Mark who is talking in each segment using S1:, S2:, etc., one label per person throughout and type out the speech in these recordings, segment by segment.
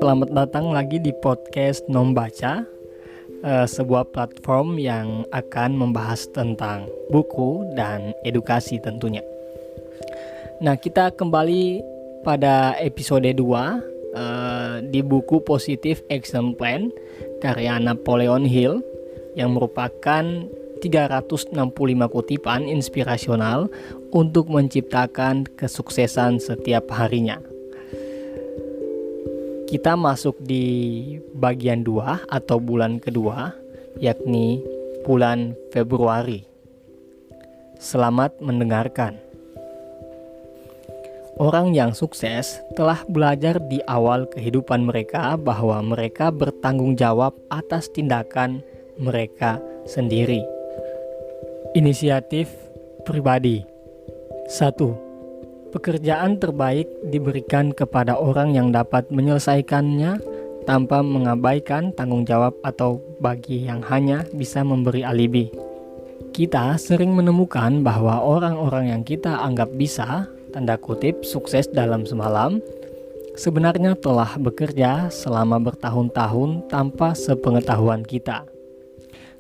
S1: Selamat datang lagi di podcast Nombaca, sebuah platform yang akan membahas tentang buku dan edukasi tentunya. Nah, kita kembali pada episode 2 di buku Positive Action Plan karya Napoleon Hill yang merupakan 365 kutipan inspirasional untuk menciptakan kesuksesan setiap harinya. Kita masuk di bagian 2 atau bulan kedua, yakni bulan Februari. Selamat mendengarkan. Orang yang sukses telah belajar di awal kehidupan mereka bahwa mereka bertanggung jawab atas tindakan mereka sendiri. Inisiatif pribadi. 1. Pekerjaan terbaik diberikan kepada orang yang dapat menyelesaikannya tanpa mengabaikan tanggung jawab atau bagi yang hanya bisa memberi alibi. Kita sering menemukan bahwa orang-orang yang kita anggap bisa, tanda kutip, sukses dalam semalam, sebenarnya telah bekerja selama bertahun-tahun tanpa sepengetahuan kita.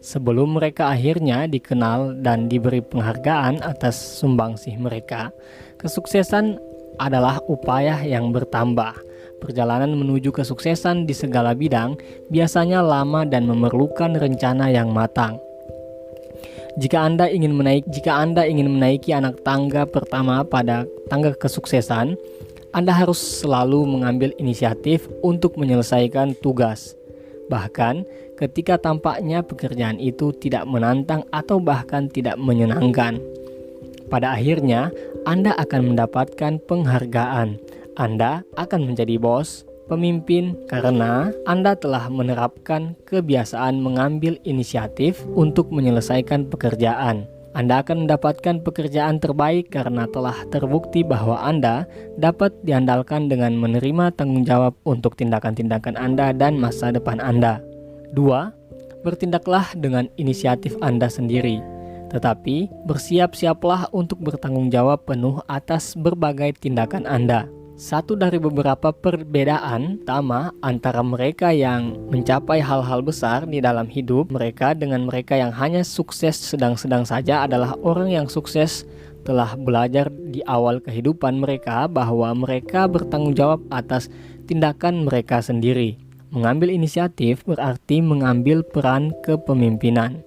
S1: Sebelum mereka akhirnya dikenal dan diberi penghargaan atas sumbangsih mereka, kesuksesan adalah upaya yang bertambah. Perjalanan menuju kesuksesan di segala bidang biasanya lama dan memerlukan rencana yang matang. Jika Anda ingin menaiki anak tangga pertama pada tangga kesuksesan, Anda harus selalu mengambil inisiatif untuk menyelesaikan tugas. Bahkan ketika tampaknya pekerjaan itu tidak menantang atau bahkan tidak menyenangkan. Pada akhirnya, Anda akan mendapatkan penghargaan. Anda akan menjadi bos, pemimpin, karena Anda telah menerapkan kebiasaan mengambil inisiatif untuk menyelesaikan pekerjaan. Anda akan mendapatkan pekerjaan terbaik karena telah terbukti bahwa Anda dapat diandalkan dengan menerima tanggung jawab untuk tindakan-tindakan Anda dan masa depan Anda. 2. Bertindaklah dengan inisiatif Anda sendiri, tetapi bersiap-siaplah untuk bertanggung jawab penuh atas berbagai tindakan Anda. Satu dari beberapa perbedaan utama antara mereka yang mencapai hal-hal besar di dalam hidup mereka dengan mereka yang hanya sukses sedang-sedang saja adalah orang yang sukses telah belajar di awal kehidupan mereka bahwa mereka bertanggung jawab atas tindakan mereka sendiri. Mengambil inisiatif berarti mengambil peran kepemimpinan.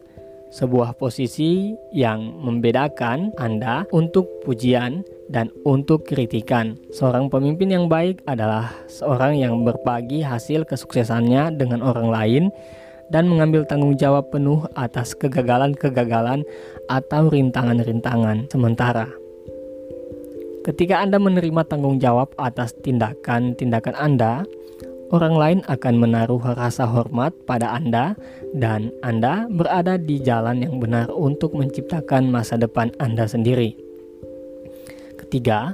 S1: Sebuah posisi yang membedakan Anda untuk pujian dan untuk kritikan. Seorang pemimpin yang baik adalah seorang yang berbagi hasil kesuksesannya dengan orang lain dan mengambil tanggung jawab penuh atas kegagalan-kegagalan atau rintangan-rintangan sementara. Ketika Anda menerima tanggung jawab atas tindakan-tindakan Anda, orang lain akan menaruh rasa hormat pada Anda dan Anda berada di jalan yang benar untuk menciptakan masa depan Anda sendiri. Ketiga,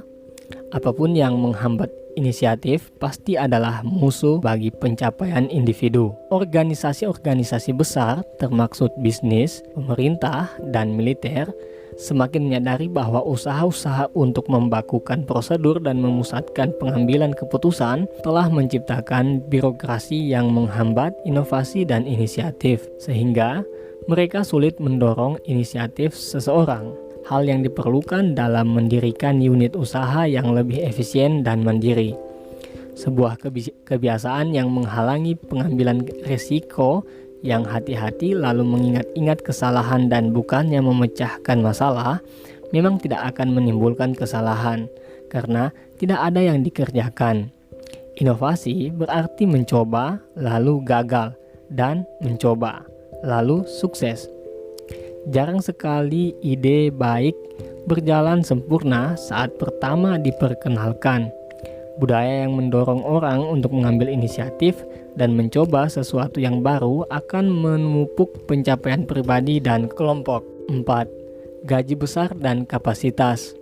S1: apapun yang menghambat inisiatif pasti adalah musuh bagi pencapaian individu. Organisasi-organisasi besar, termaksud bisnis, pemerintah, dan militer, semakin menyadari bahwa usaha-usaha untuk membakukan prosedur dan memusatkan pengambilan keputusan telah menciptakan birokrasi yang menghambat inovasi dan inisiatif, sehingga mereka sulit mendorong inisiatif seseorang. Hal yang diperlukan dalam mendirikan unit usaha yang lebih efisien dan mandiri. Sebuah kebiasaan yang menghalangi pengambilan risiko yang hati-hati lalu mengingat-ingat kesalahan dan bukannya memecahkan masalah, memang tidak akan menimbulkan kesalahan karena tidak ada yang dikerjakan. Inovasi berarti mencoba lalu gagal dan mencoba lalu sukses. Jarang sekali ide baik berjalan sempurna saat pertama diperkenalkan. Budaya yang mendorong orang untuk mengambil inisiatif dan mencoba sesuatu yang baru akan memupuk pencapaian pribadi dan kelompok. 4. Gaji besar dan kapasitas.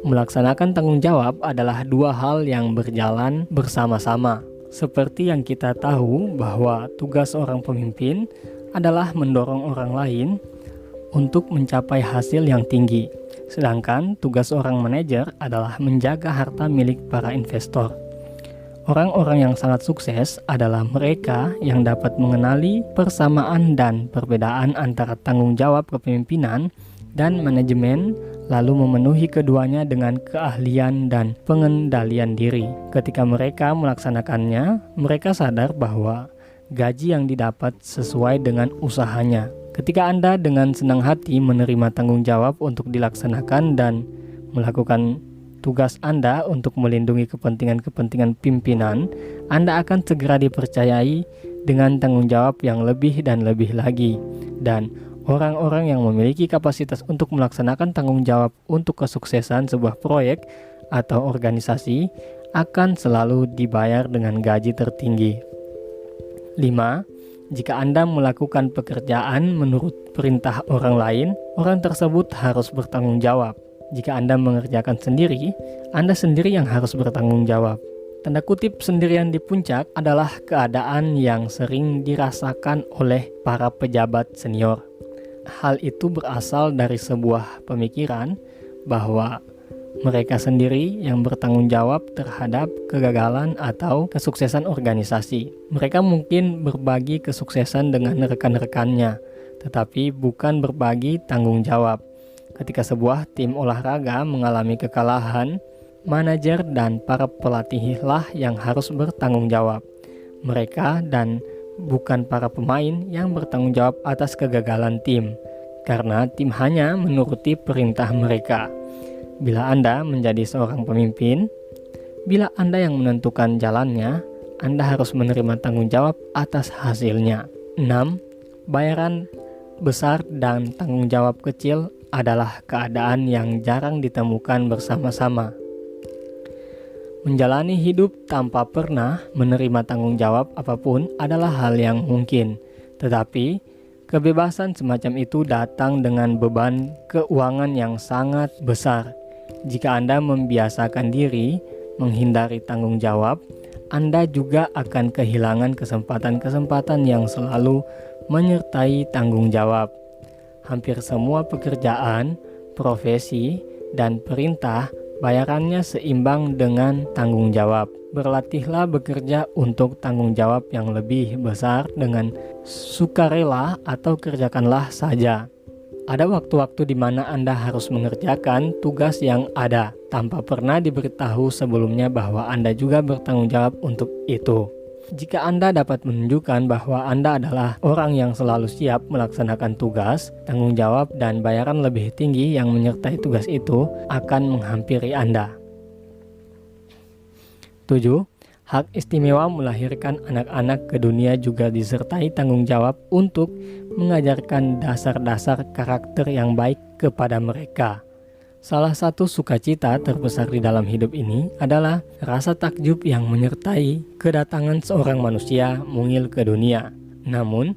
S1: Melaksanakan tanggung jawab adalah dua hal yang berjalan bersama-sama. Seperti yang kita tahu bahwa tugas orang pemimpin adalah mendorong orang lain untuk mencapai hasil yang tinggi. Sedangkan tugas orang manajer adalah menjaga harta milik para investor. Orang-orang yang sangat sukses adalah mereka yang dapat mengenali persamaan dan perbedaan antara tanggung jawab kepemimpinan dan manajemen, lalu memenuhi keduanya dengan keahlian dan pengendalian diri. Ketika mereka melaksanakannya, mereka sadar bahwa gaji yang didapat sesuai dengan usahanya. Ketika Anda dengan senang hati menerima tanggung jawab untuk dilaksanakan dan melakukan tugas Anda untuk melindungi kepentingan-kepentingan pimpinan, Anda akan segera dipercayai dengan tanggung jawab yang lebih dan lebih lagi. Dan orang-orang yang memiliki kapasitas untuk melaksanakan tanggung jawab untuk kesuksesan sebuah proyek atau organisasi akan selalu dibayar dengan gaji tertinggi. 5. Jika Anda melakukan pekerjaan menurut perintah orang lain, orang tersebut harus bertanggung jawab. Jika Anda mengerjakan sendiri, Anda sendiri yang harus bertanggung jawab. Tanda kutip sendirian di puncak adalah keadaan yang sering dirasakan oleh para pejabat senior. Hal itu berasal dari sebuah pemikiran bahwa mereka sendiri yang bertanggung jawab terhadap kegagalan atau kesuksesan organisasi. Mereka mungkin berbagi kesuksesan dengan rekan-rekannya, tetapi bukan berbagi tanggung jawab. Ketika sebuah tim olahraga mengalami kekalahan, manajer dan para pelatihlah yang harus bertanggung jawab. Mereka dan bukan para pemain yang bertanggung jawab atas kegagalan tim, karena tim hanya menuruti perintah mereka. Bila Anda menjadi seorang pemimpin, bila Anda yang menentukan jalannya, Anda harus menerima tanggung jawab atas hasilnya. 6. Bayaran besar dan tanggung jawab kecil adalah keadaan yang jarang ditemukan bersama-sama. Menjalani hidup tanpa pernah menerima tanggung jawab apapun adalah hal yang mungkin, tetapi kebebasan semacam itu datang dengan beban keuangan yang sangat besar. Jika Anda membiasakan diri menghindari tanggung jawab, Anda juga akan kehilangan kesempatan-kesempatan yang selalu menyertai tanggung jawab. Hampir semua pekerjaan, profesi, dan perintah bayarannya seimbang dengan tanggung jawab. Berlatihlah bekerja untuk tanggung jawab yang lebih besar dengan sukarela atau kerjakanlah saja. Ada waktu-waktu di mana Anda harus mengerjakan tugas yang ada tanpa pernah diberitahu sebelumnya bahwa Anda juga bertanggung jawab untuk itu. Jika Anda dapat menunjukkan bahwa Anda adalah orang yang selalu siap melaksanakan tugas, tanggung jawab dan bayaran lebih tinggi yang menyertai tugas itu akan menghampiri Anda. 7. Hak istimewa melahirkan anak-anak ke dunia juga disertai tanggung jawab untuk mengajarkan dasar-dasar karakter yang baik kepada mereka. Salah satu sukacita terbesar di dalam hidup ini adalah rasa takjub yang menyertai kedatangan seorang manusia mungil ke dunia. Namun,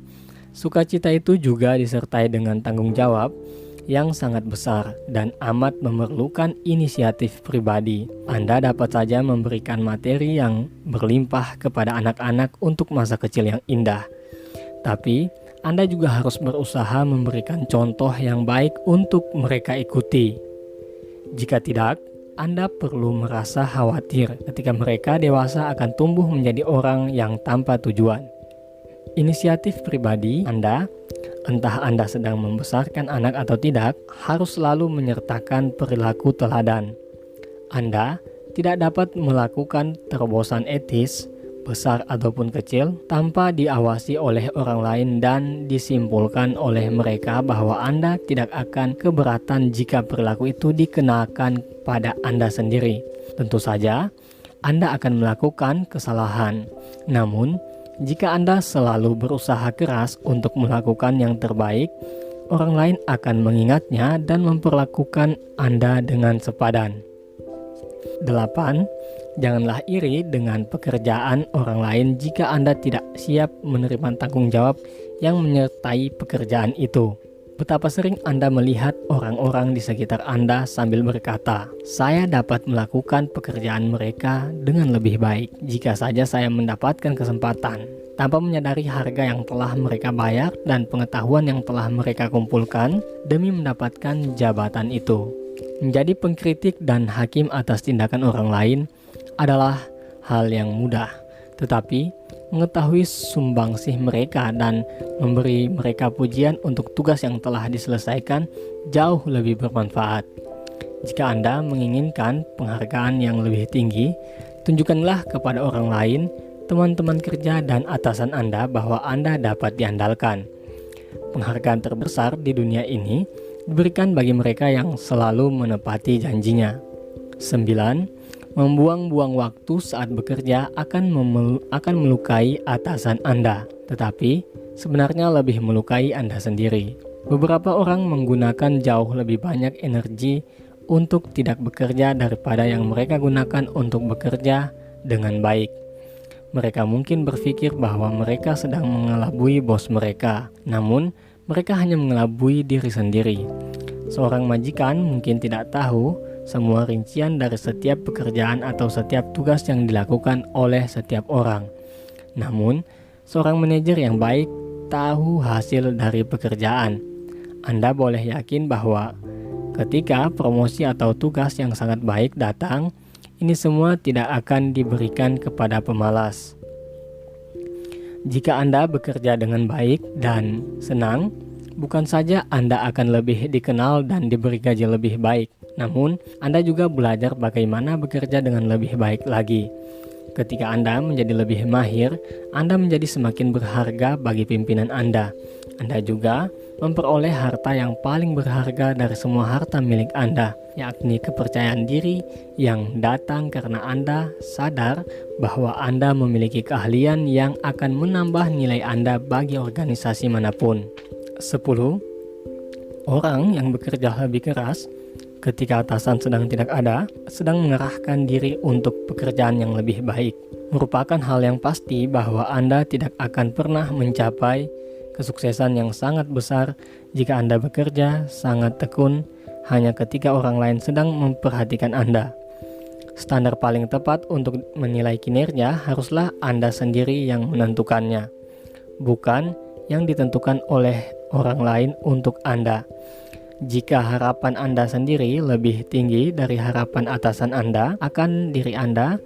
S1: sukacita itu juga disertai dengan tanggung jawab yang sangat besar dan amat memerlukan inisiatif pribadi. Anda dapat saja memberikan materi yang berlimpah kepada anak-anak untuk masa kecil yang indah. Tapi, Anda juga harus berusaha memberikan contoh yang baik untuk mereka ikuti. Jika tidak, Anda perlu merasa khawatir ketika mereka dewasa akan tumbuh menjadi orang yang tanpa tujuan. Inisiatif pribadi Anda, entah Anda sedang membesarkan anak atau tidak, harus selalu menyertakan perilaku teladan. Anda tidak dapat melakukan terobosan etis, besar ataupun kecil, tanpa diawasi oleh orang lain dan disimpulkan oleh mereka bahwa Anda tidak akan keberatan jika perilaku itu dikenakan pada Anda sendiri. Tentu saja, Anda akan melakukan kesalahan. Namun, jika Anda selalu berusaha keras untuk melakukan yang terbaik, orang lain akan mengingatnya dan memperlakukan Anda dengan sepadan. 8. Janganlah iri dengan pekerjaan orang lain jika Anda tidak siap menerima tanggung jawab yang menyertai pekerjaan itu. Betapa sering Anda melihat orang-orang di sekitar Anda sambil berkata, "Saya dapat melakukan pekerjaan mereka dengan lebih baik jika saja saya mendapatkan kesempatan," tanpa menyadari harga yang telah mereka bayar dan pengetahuan yang telah mereka kumpulkan demi mendapatkan jabatan itu. Menjadi pengkritik dan hakim atas tindakan orang lain adalah hal yang mudah, tetapi mengetahui sumbangsih mereka dan memberi mereka pujian untuk tugas yang telah diselesaikan jauh lebih bermanfaat. Jika Anda menginginkan penghargaan yang lebih tinggi, tunjukkanlah kepada orang lain, teman-teman kerja, dan atasan Anda bahwa Anda dapat diandalkan. Penghargaan terbesar di dunia ini diberikan bagi mereka yang selalu menepati janjinya. 9. Membuang-buang waktu saat bekerja akan melukai atasan Anda, tetapi sebenarnya lebih melukai Anda sendiri. Beberapa orang menggunakan jauh lebih banyak energi untuk tidak bekerja daripada yang mereka gunakan untuk bekerja dengan baik. Mereka mungkin berpikir bahwa mereka sedang mengelabui bos mereka, namun mereka hanya mengelabui diri sendiri. Seorang majikan mungkin tidak tahu semua rincian dari setiap pekerjaan atau setiap tugas yang dilakukan oleh setiap orang. Namun, seorang manajer yang baik tahu hasil dari pekerjaan. Anda boleh yakin bahwa ketika promosi atau tugas yang sangat baik datang, ini semua tidak akan diberikan kepada pemalas. Jika Anda bekerja dengan baik dan senang, bukan saja Anda akan lebih dikenal dan diberi gaji lebih baik, namun Anda juga belajar bagaimana bekerja dengan lebih baik lagi. Ketika Anda menjadi lebih mahir, Anda menjadi semakin berharga bagi pimpinan Anda. Anda juga memperoleh harta yang paling berharga dari semua harta milik Anda, yakni kepercayaan diri yang datang karena Anda sadar bahwa Anda memiliki keahlian yang akan menambah nilai Anda bagi organisasi manapun. 10. Orang yang bekerja lebih keras ketika atasan sedang tidak ada, sedang mengerahkan diri untuk pekerjaan yang lebih baik. Merupakan hal yang pasti bahwa Anda tidak akan pernah mencapai kesuksesan yang sangat besar jika Anda bekerja sangat tekun hanya ketika orang lain sedang memperhatikan Anda. Standar paling tepat untuk menilai kinerja haruslah Anda sendiri yang menentukannya, bukan yang ditentukan oleh orang lain untuk Anda. Jika harapan Anda sendiri lebih tinggi dari harapan atasan Anda akan diri Anda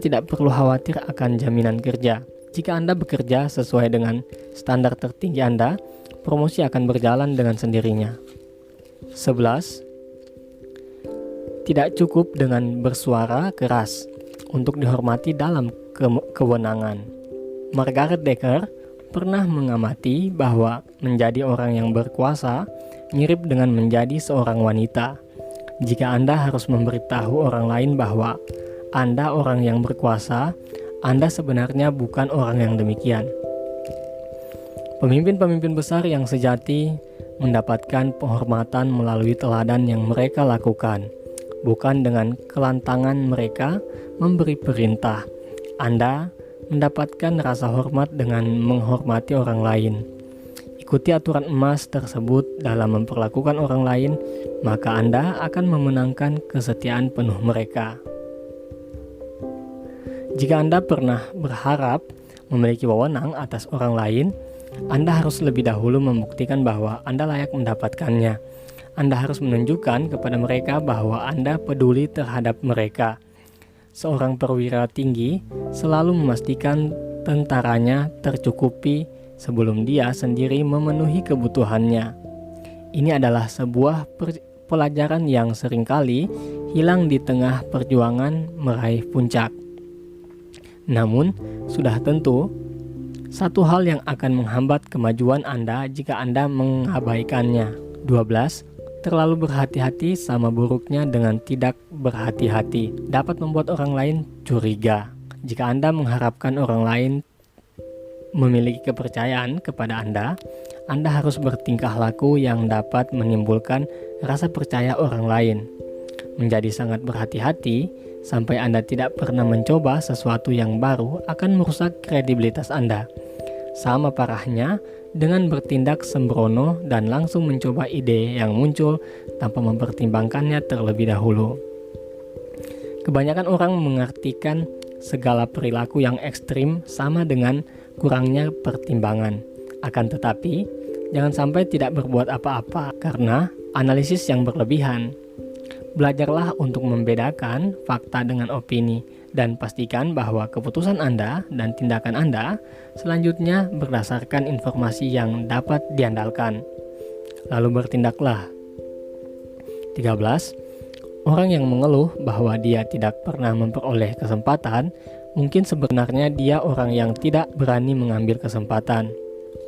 S1: tidak perlu khawatir akan jaminan kerja. Jika Anda bekerja sesuai dengan standar tertinggi Anda, promosi akan berjalan dengan sendirinya. 11. Tidak cukup dengan bersuara keras untuk dihormati dalam kewenangan. Margaret Decker pernah mengamati bahwa menjadi orang yang berkuasa mirip dengan menjadi seorang wanita. Jika Anda harus memberitahu orang lain bahwa Anda orang yang berkuasa, Anda sebenarnya bukan orang yang demikian. Pemimpin-pemimpin besar yang sejati mendapatkan penghormatan melalui teladan yang mereka lakukan, bukan dengan kelantangan mereka memberi perintah. Anda mendapatkan rasa hormat dengan menghormati orang lain. Ikuti aturan emas tersebut dalam memperlakukan orang lain, maka Anda akan memenangkan kesetiaan penuh mereka. Jika Anda pernah berharap memiliki wewenang atas orang lain, Anda harus lebih dahulu membuktikan bahwa Anda layak mendapatkannya. Anda harus menunjukkan kepada mereka bahwa Anda peduli terhadap mereka. Seorang perwira tinggi selalu memastikan tentaranya tercukupi sebelum dia sendiri memenuhi kebutuhannya. Ini adalah sebuah pelajaran yang seringkali hilang di tengah perjuangan meraih puncak. Namun, sudah tentu, satu hal yang akan menghambat kemajuan Anda jika Anda mengabaikannya. 12. Terlalu berhati-hati sama buruknya dengan tidak berhati-hati dapat membuat orang lain curiga. Jika Anda mengharapkan orang lain memiliki kepercayaan kepada Anda harus bertingkah laku yang dapat menimbulkan rasa percaya orang lain. Menjadi sangat berhati-hati sampai Anda tidak pernah mencoba sesuatu yang baru akan merusak kredibilitas Anda. Sama parahnya dengan bertindak sembrono dan langsung mencoba ide yang muncul tanpa mempertimbangkannya terlebih dahulu. Kebanyakan orang mengartikan segala perilaku yang ekstrim sama dengan kurangnya pertimbangan. Akan tetapi, jangan sampai tidak berbuat apa-apa karena analisis yang berlebihan. Belajarlah untuk membedakan fakta dengan opini Dan pastikan bahwa keputusan Anda dan tindakan Anda selanjutnya berdasarkan informasi yang dapat diandalkan. Lalu bertindaklah. 13. Orang yang mengeluh bahwa dia tidak pernah memperoleh kesempatan, mungkin sebenarnya dia orang yang tidak berani mengambil kesempatan.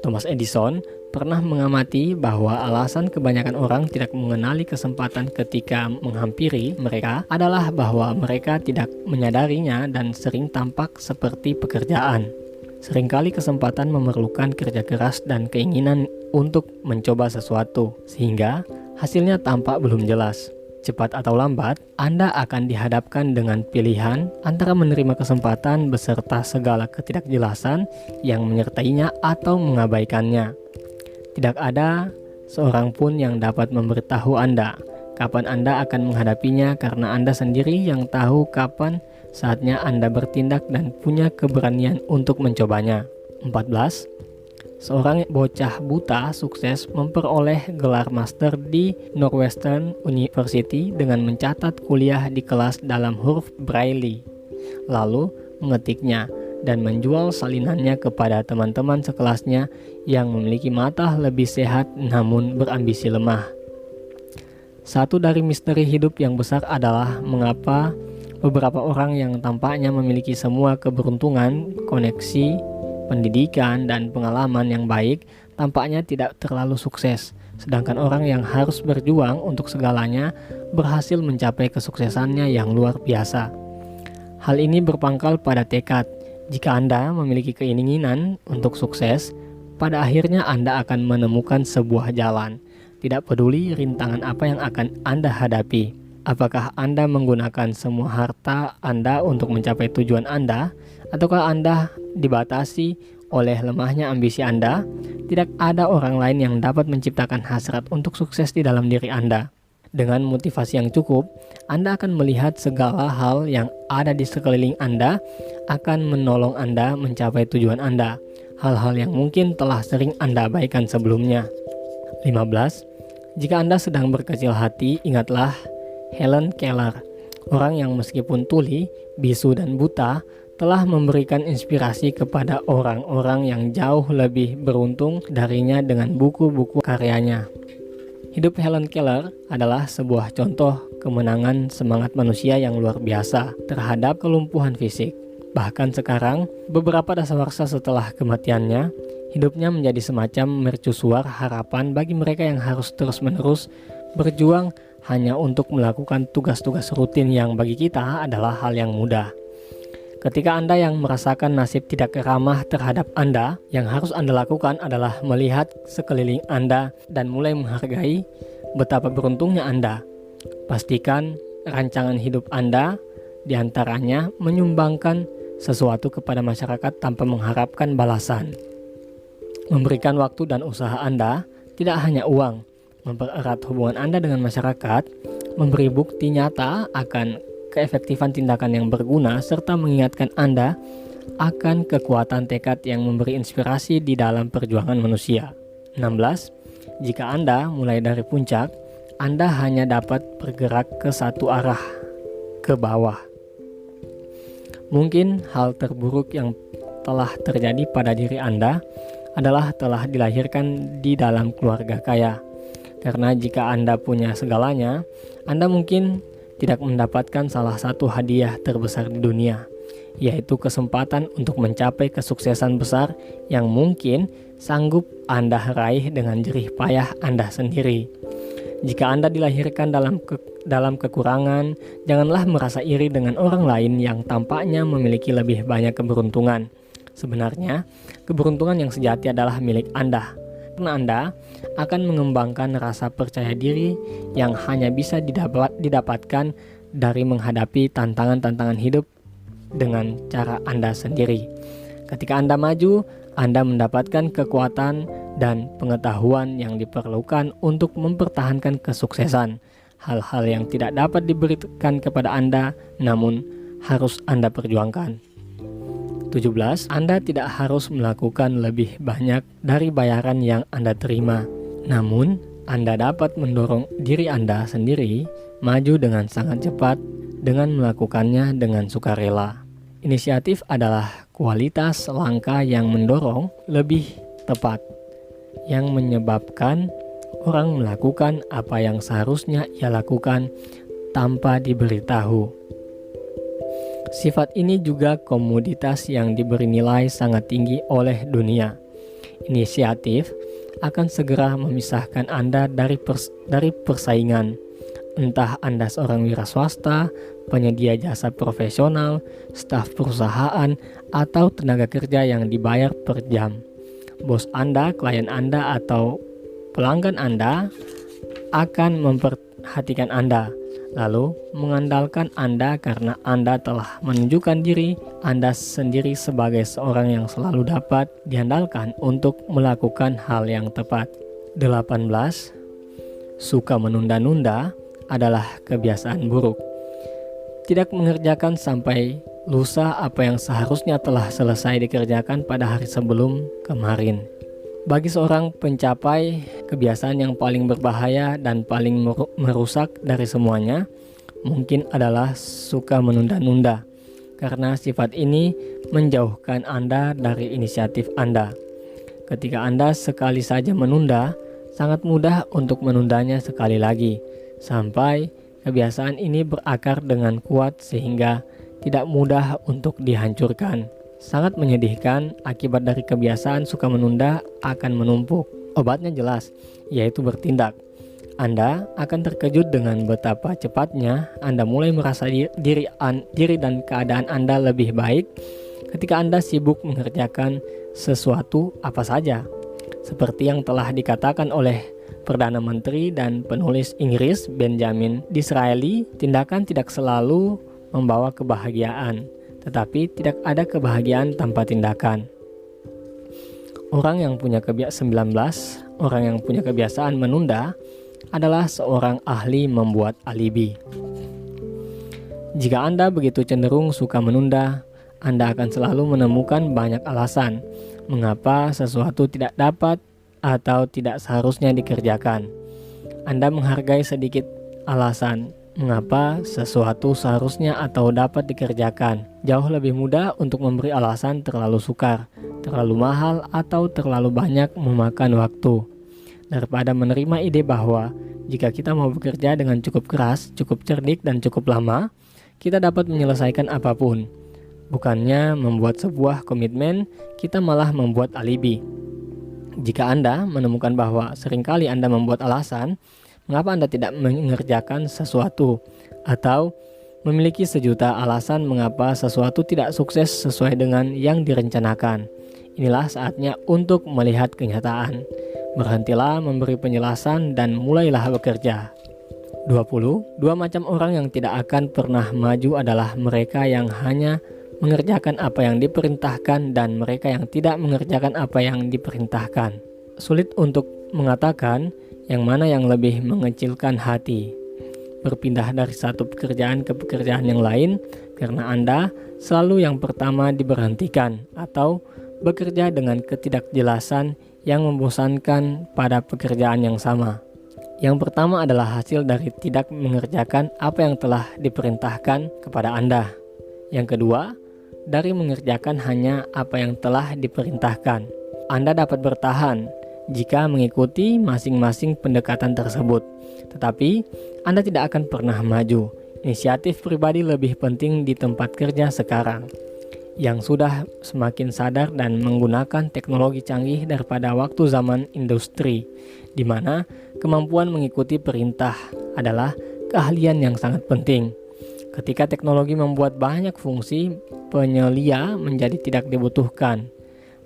S1: Thomas Edison pernah mengamati bahwa alasan kebanyakan orang tidak mengenali kesempatan ketika menghampiri mereka adalah bahwa mereka tidak menyadarinya dan sering tampak seperti pekerjaan. Seringkali kesempatan memerlukan kerja keras dan keinginan untuk mencoba sesuatu, sehingga hasilnya tampak belum jelas. Cepat atau lambat, Anda akan dihadapkan dengan pilihan antara menerima kesempatan beserta segala ketidakjelasan yang menyertainya atau mengabaikannya. Tidak ada seorang pun yang dapat memberitahu Anda kapan Anda akan menghadapinya karena Anda sendiri yang tahu kapan saatnya Anda bertindak dan punya keberanian untuk mencobanya. 14. Seorang bocah buta sukses memperoleh gelar master di Northwestern University dengan mencatat kuliah di kelas dalam huruf Braille, lalu mengetiknya dan menjual salinannya kepada teman-teman sekelasnya yang memiliki mata lebih sehat namun berambisi lemah. Satu dari misteri hidup yang besar adalah mengapa beberapa orang yang tampaknya memiliki semua keberuntungan, koneksi, pendidikan, dan pengalaman yang baik tampaknya tidak terlalu sukses, sedangkan orang yang harus berjuang untuk segalanya berhasil mencapai kesuksesannya yang luar biasa. Hal ini berpangkal pada tekad. Jika Anda memiliki keinginan untuk sukses, pada akhirnya Anda akan menemukan sebuah jalan. Tidak peduli rintangan apa yang akan Anda hadapi. Apakah Anda menggunakan semua harta Anda untuk mencapai tujuan Anda, ataukah Anda dibatasi oleh lemahnya ambisi Anda? Tidak ada orang lain yang dapat menciptakan hasrat untuk sukses di dalam diri Anda. Dengan motivasi yang cukup, Anda akan melihat segala hal yang ada di sekeliling Anda akan menolong Anda mencapai tujuan Anda. Hal-hal yang mungkin telah sering Anda abaikan sebelumnya. 15. Jika Anda sedang berkecil hati, ingatlah Helen Keller, orang yang meskipun tuli, bisu, dan buta, telah memberikan inspirasi kepada orang-orang yang jauh lebih beruntung darinya dengan buku-buku karyanya. Hidup Helen Keller adalah sebuah contoh kemenangan semangat manusia yang luar biasa terhadap kelumpuhan fisik. Bahkan sekarang, beberapa dasawarsa setelah kematiannya, hidupnya menjadi semacam mercusuar harapan bagi mereka yang harus terus-menerus berjuang hanya untuk melakukan tugas-tugas rutin yang bagi kita adalah hal yang mudah. Ketika Anda yang merasakan nasib tidak ramah terhadap Anda, yang harus Anda lakukan adalah melihat sekeliling Anda dan mulai menghargai betapa beruntungnya Anda. Pastikan rancangan hidup Anda diantaranya menyumbangkan sesuatu kepada masyarakat tanpa mengharapkan balasan. Memberikan waktu dan usaha Anda tidak hanya uang, mempererat hubungan Anda dengan masyarakat, memberi bukti nyata akan keefektifan tindakan yang berguna, serta mengingatkan Anda akan kekuatan tekad yang memberi inspirasi di dalam perjuangan manusia. 16. Jika Anda mulai dari puncak, Anda hanya dapat bergerak ke satu arah, ke bawah. Mungkin hal terburuk yang telah terjadi pada diri Anda adalah telah dilahirkan di dalam keluarga kaya. Karena jika Anda punya segalanya, Anda mungkin tidak mendapatkan salah satu hadiah terbesar di dunia, yaitu kesempatan untuk mencapai kesuksesan besar yang mungkin sanggup Anda raih dengan jerih payah Anda sendiri. Jika Anda dilahirkan dalam kekurangan, janganlah merasa iri dengan orang lain yang tampaknya memiliki lebih banyak keberuntungan. Sebenarnya, keberuntungan yang sejati adalah milik Anda, karena Anda akan mengembangkan rasa percaya diri yang hanya bisa didapatkan dari menghadapi tantangan-tantangan hidup dengan cara Anda sendiri. Ketika Anda maju, Anda mendapatkan kekuatan dan pengetahuan yang diperlukan untuk mempertahankan kesuksesan. Hal-hal yang tidak dapat diberikan kepada Anda, namun harus Anda perjuangkan. 17. Anda tidak harus melakukan lebih banyak dari bayaran yang Anda terima. Namun, Anda dapat mendorong diri Anda sendiri maju dengan sangat cepat dengan melakukannya dengan sukarela. Inisiatif adalah kualitas langkah yang mendorong, lebih tepat, yang menyebabkan orang melakukan apa yang seharusnya ia lakukan tanpa diberitahu. Sifat ini juga komoditas yang diberi nilai sangat tinggi oleh dunia. Inisiatif akan segera memisahkan Anda dari persaingan. Entah Anda seorang wira swasta, penyedia jasa profesional, staf perusahaan, atau tenaga kerja yang dibayar per jam. Bos Anda, klien Anda, atau pelanggan Anda akan memperhatikan Anda, lalu mengandalkan Anda karena Anda telah menunjukkan diri Anda sendiri sebagai seorang yang selalu dapat diandalkan untuk melakukan hal yang tepat. 18. Suka menunda-nunda adalah kebiasaan buruk. Tidak mengerjakan sampai lusa apa yang seharusnya telah selesai dikerjakan pada hari sebelum kemarin. Bagi seorang pencapai, kebiasaan yang paling berbahaya dan paling merusak dari semuanya mungkin adalah suka menunda-nunda, karena sifat ini menjauhkan Anda dari inisiatif Anda. Ketika Anda sekali saja menunda, sangat mudah untuk menundanya sekali lagi, sampai kebiasaan ini berakar dengan kuat sehingga tidak mudah untuk dihancurkan. Sangat menyedihkan, akibat dari kebiasaan suka menunda akan menumpuk. Obatnya jelas, yaitu bertindak. Anda akan terkejut dengan betapa cepatnya Anda mulai merasa diri dan keadaan Anda lebih baik ketika Anda sibuk mengerjakan sesuatu apa saja. Seperti yang telah dikatakan oleh Perdana Menteri dan penulis Inggris Benjamin Disraeli, tindakan tidak selalu membawa kebahagiaan, tetapi tidak ada kebahagiaan tanpa tindakan. Orang yang punya kebiasaan menunda adalah seorang ahli membuat alibi. Jika Anda begitu cenderung suka menunda, Anda akan selalu menemukan banyak alasan mengapa sesuatu tidak dapat atau tidak seharusnya dikerjakan. Anda menghargai sedikit alasan mengapa sesuatu seharusnya atau dapat dikerjakan. Jauh lebih mudah untuk memberi alasan terlalu sukar, terlalu mahal, atau terlalu banyak memakan waktu, daripada menerima ide bahwa jika kita mau bekerja dengan cukup keras, cukup cerdik, dan cukup lama, kita dapat menyelesaikan apapun. Bukannya membuat sebuah komitmen, kita malah membuat alibi. Jika Anda menemukan bahwa seringkali Anda membuat alasan mengapa Anda tidak mengerjakan sesuatu, atau memiliki sejuta alasan mengapa sesuatu tidak sukses sesuai dengan yang direncanakan, inilah saatnya untuk melihat kenyataan. Berhentilah memberi penjelasan dan mulailah bekerja. 20. Dua macam orang yang tidak akan pernah maju adalah mereka yang hanya mengerjakan apa yang diperintahkan dan mereka yang tidak mengerjakan apa yang diperintahkan. Sulit untuk mengatakan yang mana yang lebih mengecilkan hati. Berpindah dari satu pekerjaan ke pekerjaan yang lain karena Anda selalu yang pertama diberhentikan, atau bekerja dengan ketidakjelasan yang membosankan pada pekerjaan yang sama. Yang pertama adalah hasil dari tidak mengerjakan apa yang telah diperintahkan kepada Anda. Yang kedua, dari mengerjakan hanya apa yang telah diperintahkan. Anda dapat bertahan jika mengikuti masing-masing pendekatan tersebut, tetapi Anda tidak akan pernah maju. Inisiatif pribadi lebih penting di tempat kerja sekarang, yang sudah semakin sadar dan menggunakan teknologi canggih daripada waktu zaman industri, di mana kemampuan mengikuti perintah adalah keahlian yang sangat penting. Ketika teknologi membuat banyak fungsi penyelia menjadi tidak dibutuhkan,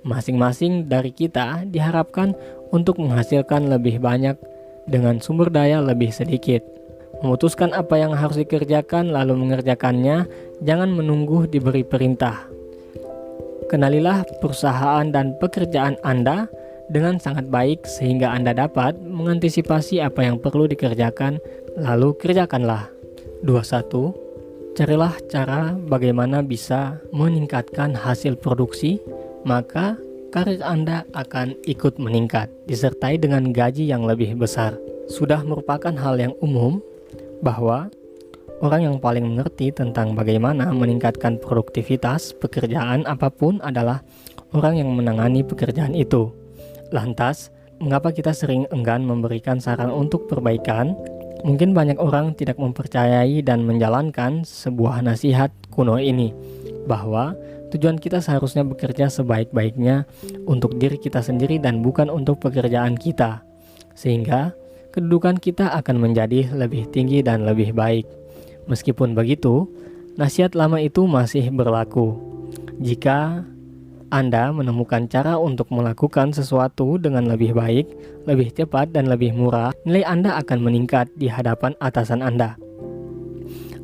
S1: masing-masing dari kita diharapkan untuk menghasilkan lebih banyak dengan sumber daya lebih sedikit. Memutuskan apa yang harus dikerjakan lalu mengerjakannya, jangan menunggu diberi perintah. Kenalilah perusahaan dan pekerjaan Anda dengan sangat baik sehingga Anda dapat mengantisipasi apa yang perlu dikerjakan, lalu kerjakanlah. 21. Carilah cara bagaimana bisa meningkatkan hasil produksi, maka karir Anda akan ikut meningkat, disertai dengan gaji yang lebih besar. Sudah merupakan hal yang umum bahwa Orang yang paling mengerti tentang bagaimana meningkatkan produktivitas pekerjaan apapun adalah orang yang menangani pekerjaan itu. Lantas, mengapa kita sering enggan memberikan saran untuk perbaikan? Mungkin banyak orang tidak mempercayai dan menjalankan sebuah nasihat kuno ini, bahwa tujuan kita seharusnya bekerja sebaik-baiknya untuk diri kita sendiri dan bukan untuk pekerjaan kita, sehingga kedudukan kita akan menjadi lebih tinggi dan lebih baik. Meskipun begitu, nasihat lama itu masih berlaku. Jika Anda menemukan cara untuk melakukan sesuatu dengan lebih baik, lebih cepat, dan lebih murah, nilai Anda akan meningkat di hadapan atasan Anda.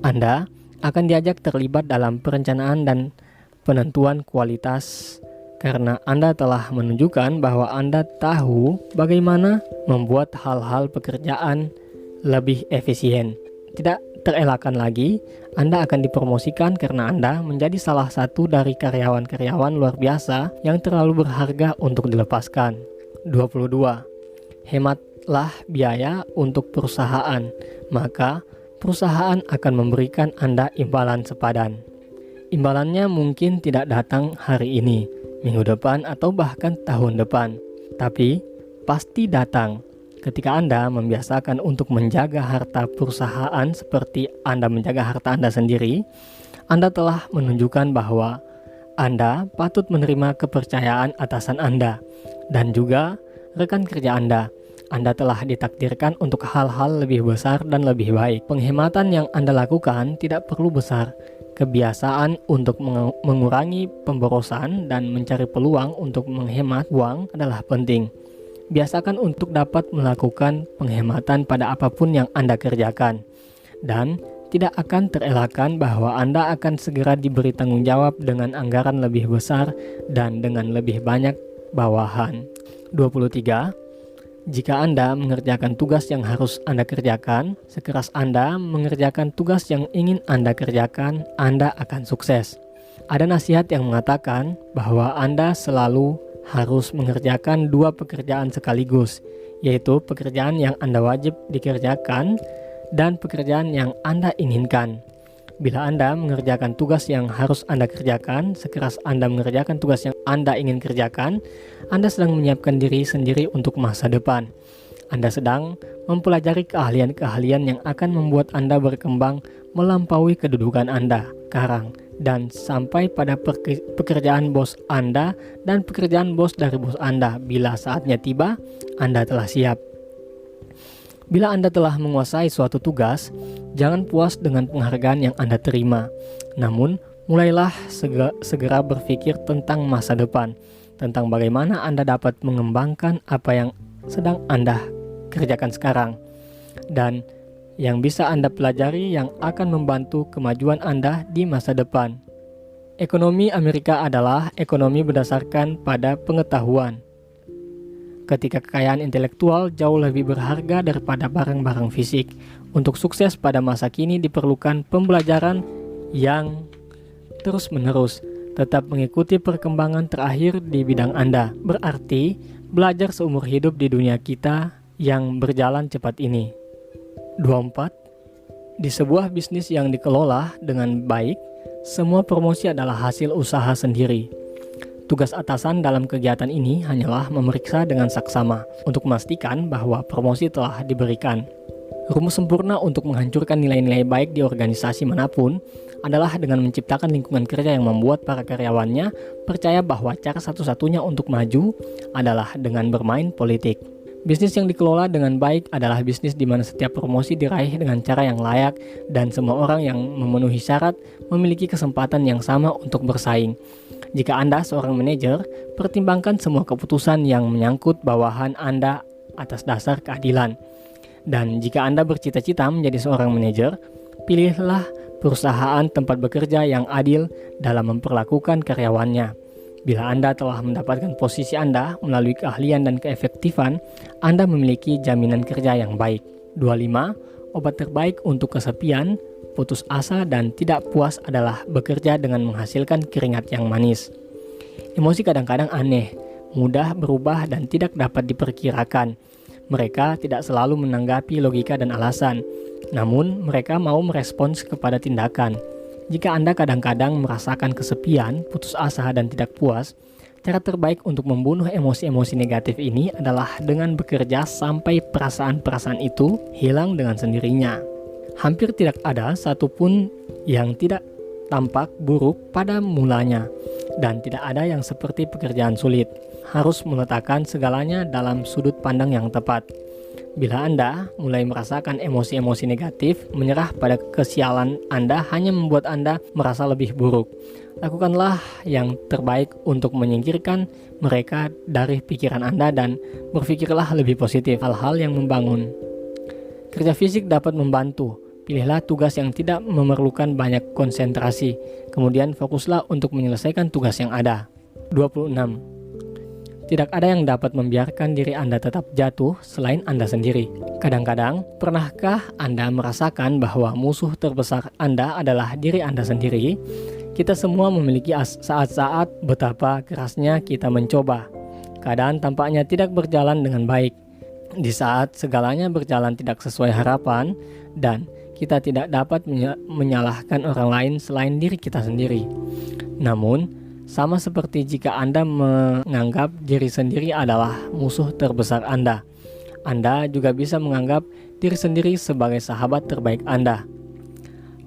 S1: Anda akan diajak terlibat dalam perencanaan dan penentuan kualitas karena Anda telah menunjukkan bahwa Anda tahu bagaimana membuat hal-hal pekerjaan lebih efisien. Tidak terelakkan lagi, Anda akan dipromosikan karena Anda menjadi salah satu dari karyawan-karyawan luar biasa yang terlalu berharga untuk dilepaskan. 22. Hematlah biaya untuk perusahaan, maka perusahaan akan memberikan Anda imbalan sepadan. Imbalannya mungkin tidak datang hari ini, minggu depan, atau bahkan tahun depan, tapi pasti datang. Ketika Anda membiasakan untuk menjaga harta perusahaan seperti Anda menjaga harta Anda sendiri, Anda telah menunjukkan bahwa Anda patut menerima kepercayaan atasan Anda dan juga rekan kerja Anda. Anda telah ditakdirkan untuk hal-hal lebih besar dan lebih baik. Penghematan yang Anda lakukan tidak perlu besar. Kebiasaan untuk mengurangi pemborosan dan mencari peluang untuk menghemat uang adalah penting. Biasakan untuk dapat melakukan penghematan pada apapun yang Anda kerjakan. Dan tidak akan terelakkan bahwa Anda akan segera diberi tanggung jawab dengan anggaran lebih besar dan dengan lebih banyak bawahan. 23. Jika Anda mengerjakan tugas yang harus Anda kerjakan, sekeras Anda mengerjakan tugas yang ingin Anda kerjakan, Anda akan sukses. Ada nasihat yang mengatakan bahwa Anda selalu harus mengerjakan dua pekerjaan sekaligus, yaitu pekerjaan yang Anda wajib dikerjakan dan pekerjaan yang Anda inginkan. Bila Anda mengerjakan tugas yang harus Anda kerjakan, sekeras Anda mengerjakan tugas yang Anda ingin kerjakan, Anda sedang menyiapkan diri sendiri untuk masa depan. Anda sedang mempelajari keahlian-keahlian yang akan membuat Anda berkembang melampaui kedudukan Anda sekarang dan sampai pada pekerjaan bos Anda dan pekerjaan bos dari bos Anda. Bila saatnya tiba, Anda telah siap. Bila Anda telah menguasai suatu tugas, jangan puas dengan penghargaan yang Anda terima. Namun, mulailah segera berpikir tentang masa depan, tentang bagaimana Anda dapat mengembangkan apa yang sedang Anda kerjakan sekarang, dan yang bisa Anda pelajari yang akan membantu kemajuan Anda di masa depan. Ekonomi Amerika adalah ekonomi berdasarkan pada pengetahuan. Ketika kekayaan intelektual jauh lebih berharga daripada barang-barang fisik, untuk sukses pada masa kini diperlukan pembelajaran yang terus-menerus, tetap mengikuti perkembangan terakhir di bidang Anda. Berarti, belajar seumur hidup di dunia kita yang berjalan cepat ini. 24. Di sebuah bisnis yang dikelola dengan baik, semua promosi adalah hasil usaha sendiri. Tugas atasan dalam kegiatan ini hanyalah memeriksa dengan saksama untuk memastikan bahwa promosi telah diberikan. Rumus sempurna untuk menghancurkan nilai-nilai baik di organisasi manapun adalah dengan menciptakan lingkungan kerja yang membuat para karyawannya percaya bahwa cara satu-satunya untuk maju adalah dengan bermain politik. Bisnis yang dikelola dengan baik adalah bisnis di mana setiap promosi diraih dengan cara yang layak dan semua orang yang memenuhi syarat memiliki kesempatan yang sama untuk bersaing. Jika Anda seorang manajer, pertimbangkan semua keputusan yang menyangkut bawahan Anda atas dasar keadilan. Dan jika Anda bercita-cita menjadi seorang manajer, pilihlah perusahaan tempat bekerja yang adil dalam memperlakukan karyawannya. Bila Anda telah mendapatkan posisi Anda melalui keahlian dan keefektifan, Anda memiliki jaminan kerja yang baik. 25. Obat terbaik untuk kesepian, putus asa, dan tidak puas adalah bekerja dengan menghasilkan keringat yang manis. Emosi kadang-kadang aneh, mudah berubah, dan tidak dapat diperkirakan. Mereka tidak selalu menanggapi logika dan alasan. Namun, mereka mau merespons kepada tindakan. Jika Anda kadang-kadang merasakan kesepian, putus asa, dan tidak puas, cara terbaik untuk membunuh emosi-emosi negatif ini adalah dengan bekerja sampai perasaan-perasaan itu hilang dengan sendirinya. Hampir tidak ada satupun yang tidak tampak buruk pada mulanya, dan tidak ada yang seperti pekerjaan sulit. Harus meletakkan segalanya dalam sudut pandang yang tepat. Bila Anda mulai merasakan emosi-emosi negatif, menyerah pada kesialan Anda hanya membuat Anda merasa lebih buruk. Lakukanlah yang terbaik untuk menyingkirkan mereka dari pikiran Anda dan berpikirlah lebih positif, hal-hal yang membangun. Kerja fisik dapat membantu. Pilihlah tugas yang tidak memerlukan banyak konsentrasi, kemudian fokuslah untuk menyelesaikan tugas yang ada. 26. Tidak ada yang dapat membiarkan diri Anda tetap jatuh selain Anda sendiri. Kadang-kadang, pernahkah Anda merasakan bahwa musuh terbesar Anda adalah diri Anda sendiri? Kita semua memiliki saat-saat betapa kerasnya kita mencoba. Keadaan tampaknya tidak berjalan dengan baik. Di saat segalanya berjalan tidak sesuai harapan, dan kita tidak dapat menyalahkan orang lain selain diri kita sendiri. Namun, sama seperti jika Anda menganggap diri sendiri adalah musuh terbesar Anda juga bisa menganggap diri sendiri sebagai sahabat terbaik Anda.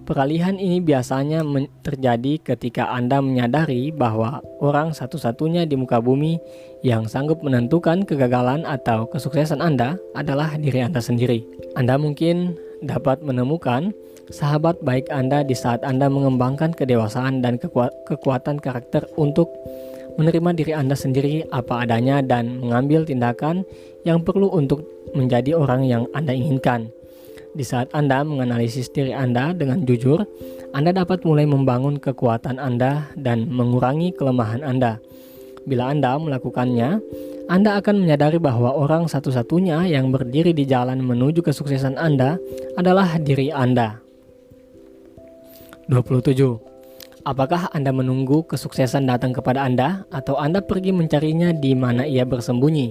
S1: Peralihan ini biasanya terjadi ketika Anda menyadari bahwa orang satu-satunya di muka bumi yang sanggup menentukan kegagalan atau kesuksesan Anda adalah diri Anda sendiri. Anda mungkin dapat menemukan sahabat baik Anda di saat Anda mengembangkan kedewasaan dan kekuatan karakter untuk menerima diri Anda sendiri apa adanya dan mengambil tindakan yang perlu untuk menjadi orang yang Anda inginkan. Di saat Anda menganalisis diri Anda dengan jujur, Anda dapat mulai membangun kekuatan Anda dan mengurangi kelemahan Anda. Bila Anda melakukannya, Anda akan menyadari bahwa orang satu-satunya yang berdiri di jalan menuju kesuksesan Anda adalah diri Anda. 27. Apakah Anda menunggu kesuksesan datang kepada Anda atau Anda pergi mencarinya di mana ia bersembunyi?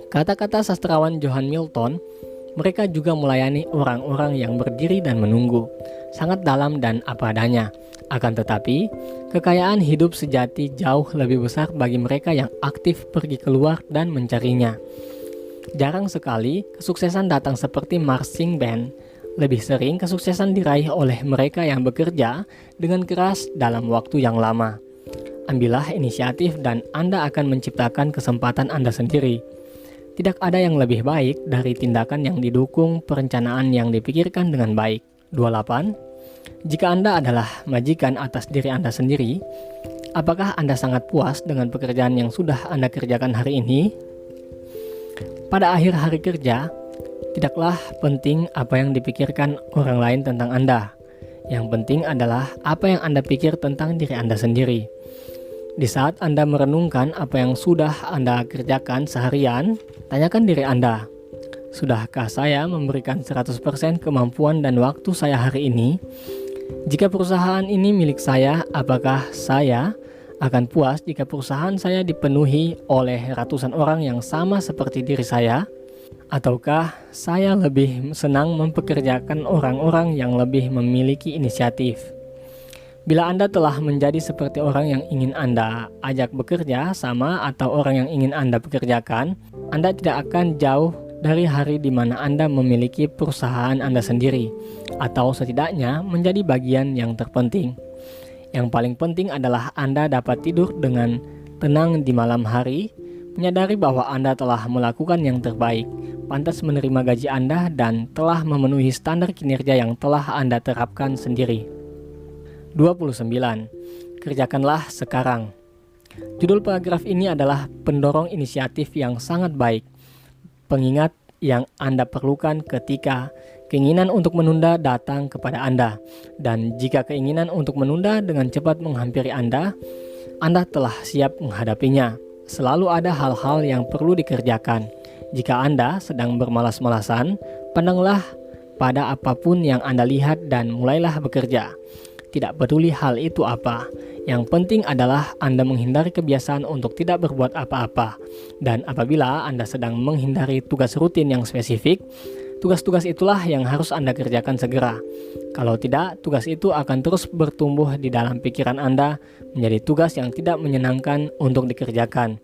S1: Kata-kata sastrawan John Milton, mereka juga melayani orang-orang yang berdiri dan menunggu, sangat dalam dan apa adanya. Akan tetapi, kekayaan hidup sejati jauh lebih besar bagi mereka yang aktif pergi keluar dan mencarinya. Jarang sekali kesuksesan datang seperti marching band. Lebih sering kesuksesan diraih oleh mereka yang bekerja dengan keras dalam waktu yang lama. Ambillah inisiatif dan Anda akan menciptakan kesempatan Anda sendiri. Tidak ada yang lebih baik dari tindakan yang didukung perencanaan yang dipikirkan dengan baik. 28. Jika Anda adalah majikan atas diri Anda sendiri, apakah Anda sangat puas dengan pekerjaan yang sudah Anda kerjakan hari ini? Pada akhir hari kerja, tidaklah penting apa yang dipikirkan orang lain tentang Anda. Yang penting adalah apa yang Anda pikir tentang diri Anda sendiri. Di saat Anda merenungkan apa yang sudah Anda kerjakan seharian, tanyakan diri Anda, sudahkah saya memberikan 100% kemampuan dan waktu saya hari ini? Jika perusahaan ini milik saya, apakah saya akan puas jika perusahaan saya dipenuhi oleh ratusan orang yang sama seperti diri saya? Ataukah saya lebih senang mempekerjakan orang-orang yang lebih memiliki inisiatif? Bila Anda telah menjadi seperti orang yang ingin Anda ajak bekerja sama atau orang yang ingin Anda pekerjakan, Anda tidak akan jauh dari hari di mana Anda memiliki perusahaan Anda sendiri, atau setidaknya menjadi bagian yang terpenting. Yang paling penting adalah Anda dapat tidur dengan tenang di malam hari, menyadari bahwa Anda telah melakukan yang terbaik, pantas menerima gaji Anda, dan telah memenuhi standar kinerja yang telah Anda terapkan sendiri. 29. Kerjakanlah sekarang. Judul paragraf ini adalah pendorong inisiatif yang sangat baik. Pengingat yang Anda perlukan ketika keinginan untuk menunda datang kepada Anda. Dan jika keinginan untuk menunda dengan cepat menghampiri Anda telah siap menghadapinya. Selalu ada hal-hal yang perlu dikerjakan. Jika Anda sedang bermalas-malasan, pandanglah pada apapun yang Anda lihat dan mulailah bekerja. Tidak peduli hal itu apa. Yang penting adalah Anda menghindari kebiasaan untuk tidak berbuat apa-apa. Dan apabila Anda sedang menghindari tugas rutin yang spesifik, Tugas-tugas itulah yang harus Anda kerjakan segera. Kalau tidak, tugas itu akan terus bertumbuh di dalam pikiran Anda menjadi tugas yang tidak menyenangkan untuk dikerjakan.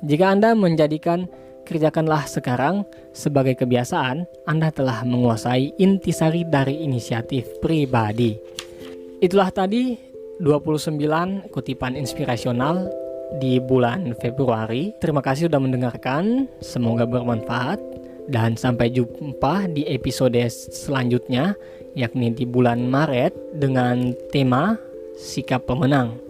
S1: Jika Anda menjadikan kerjakanlah sekarang sebagai kebiasaan, Anda telah menguasai intisari dari inisiatif pribadi. Itulah tadi 29 kutipan inspirasional di bulan Februari. Terima kasih sudah mendengarkan, semoga bermanfaat. Dan sampai jumpa di episode selanjutnya, yakni di bulan Maret dengan tema Sikap Pemenang.